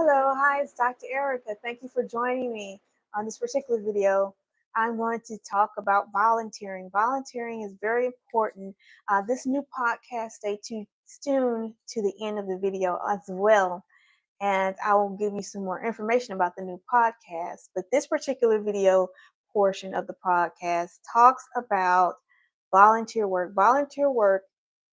Hello, hi, it's Dr. Erica. Thank you for joining me on this particular video. I'm going to talk about volunteering. Volunteering is very important. This new podcast, tuned to the end of the video as well, and I will give you some more information about the new podcast. But this particular video portion of the podcast talks about volunteer work. Volunteer work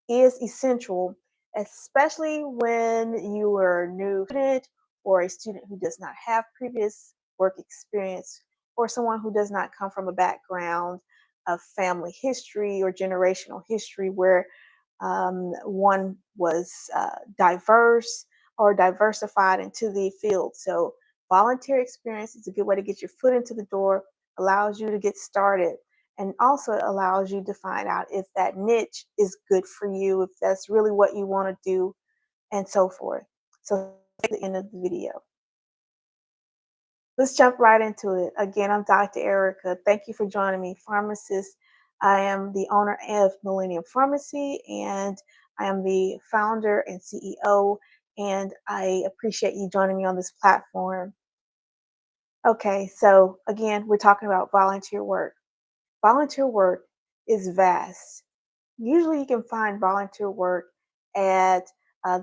is essential, especially when you are a new student or a student who does not have previous work experience, or someone who does not come from a background of family history or generational history where one was diverse or diversified into the field. So, volunteer experience is a good way to get your foot into the door, allows you to get started, and also allows you to find out if that niche is good for you, if that's really what you want to do, and so forth. So, at the end of the video. Let's jump right into it. Again, I'm Dr. Erica. Thank you for joining me, pharmacist. I am the owner of Millennium Pharmacy, and I am the founder and CEO, and I appreciate you joining me on this platform. Okay, so again, we're talking about volunteer work. Volunteer work is vast. Usually, you can find volunteer work at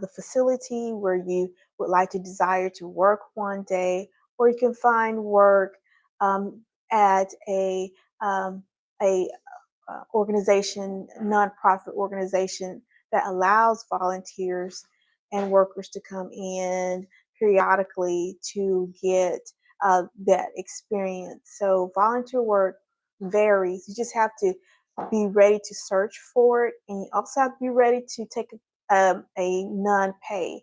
the facility where you would like to desire to work one day, or you can find work um, at um, a organization, nonprofit organization that allows volunteers and workers to come in periodically to get that experience. So volunteer work varies. You just have to be ready to search for it, and you also have to be ready to take a non-pay,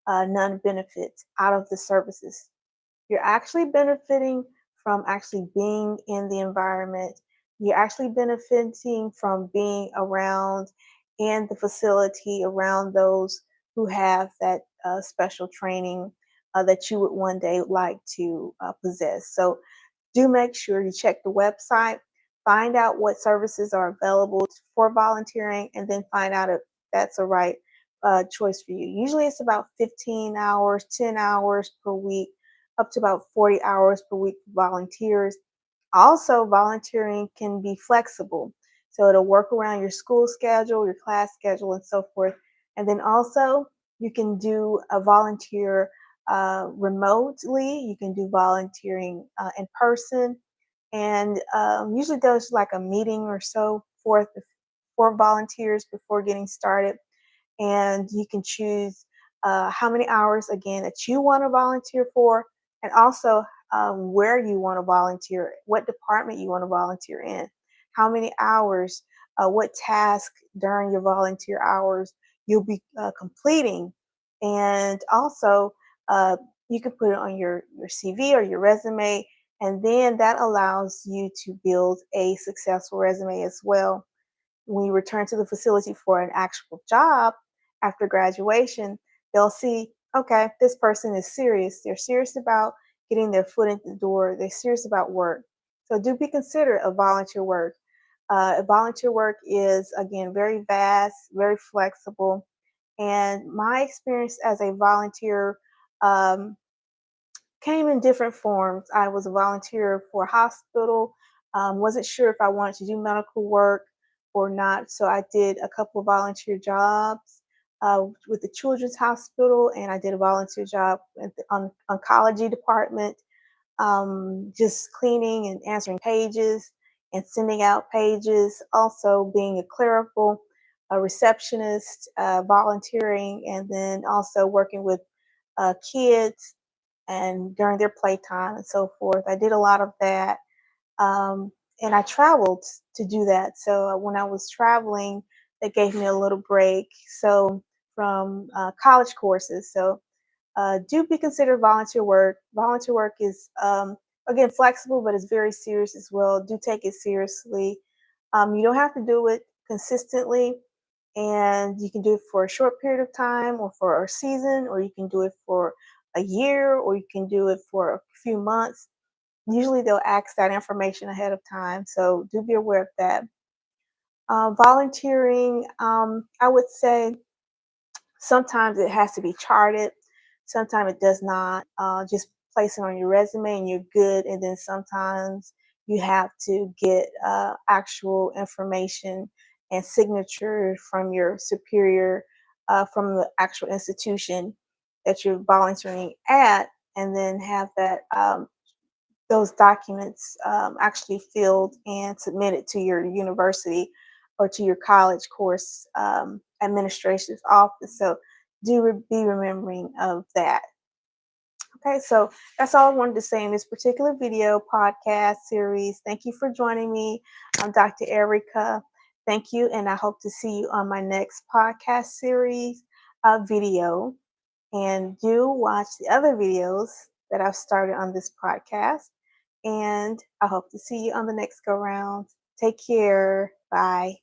non-benefits out of the services. You're actually benefiting from actually being in the environment. You're actually benefiting from being around in the facility, around those who have that special training that you would one day like to possess. So do make sure you check the website, find out what services are available for volunteering, and then find out if that's the right choice for you. Usually it's about 15 hours, 10 hours per week, up to about 40 hours per week for volunteers. Also, volunteering can be flexible. So it'll work around your school schedule, your class schedule, and so forth. And then also, you can do a volunteer remotely. You can do volunteering in person. And usually there's like a meeting or so for volunteers before getting started. And you can choose how many hours again that you want to volunteer for, and also where you want to volunteer, what department you want to volunteer in, how many hours, what task during your volunteer hours you'll be completing, and also you can put it on your CV or your resume, and then that allows you to build a successful resume as well. When you return to the facility for an actual job after graduation, they'll see, okay, this person is serious. They're serious about getting their foot in the door. They're serious about work. So do be considerate of volunteer work. Volunteer work is, again, very vast, very flexible. And my experience as a volunteer um, came in different forms. I was a volunteer for a hospital, wasn't sure if I wanted to do medical work or not. So I did a couple of volunteer jobs with the Children's Hospital, and I did a volunteer job at the oncology department, just cleaning and answering pages and sending out pages. Also, being a clerical, a receptionist, volunteering, and then also working with kids and during their playtime and so forth. I did a lot of that. Um, and I traveled to do that. So when I was traveling, they gave me a little break. So from college courses. So do be considered volunteer work. Volunteer work is, again, flexible, but it's very serious as well. Do take it seriously. You don't have to do it consistently, and you can do it for a short period of time or for a season, or you can do it for a year, or you can do it for a few months. Usually they'll ask that information ahead of time, so do be aware of that. Volunteering, I would say sometimes it has to be charted. Sometimes it does not. Just place it on your resume and you're good. And then sometimes you have to get actual information and signature from your superior, from the actual institution that you're volunteering at, and then have that those documents actually filled and submitted to your university or to your college course administration's office. So be remembering of that. Okay, so that's all I wanted to say in this particular video podcast series. Thank you for joining me. I'm Dr. Erica. Thank you, and I hope to see you on my next podcast series video. And do watch the other videos that I've started on this podcast. And I hope to see you on the next go round. Take care. Bye.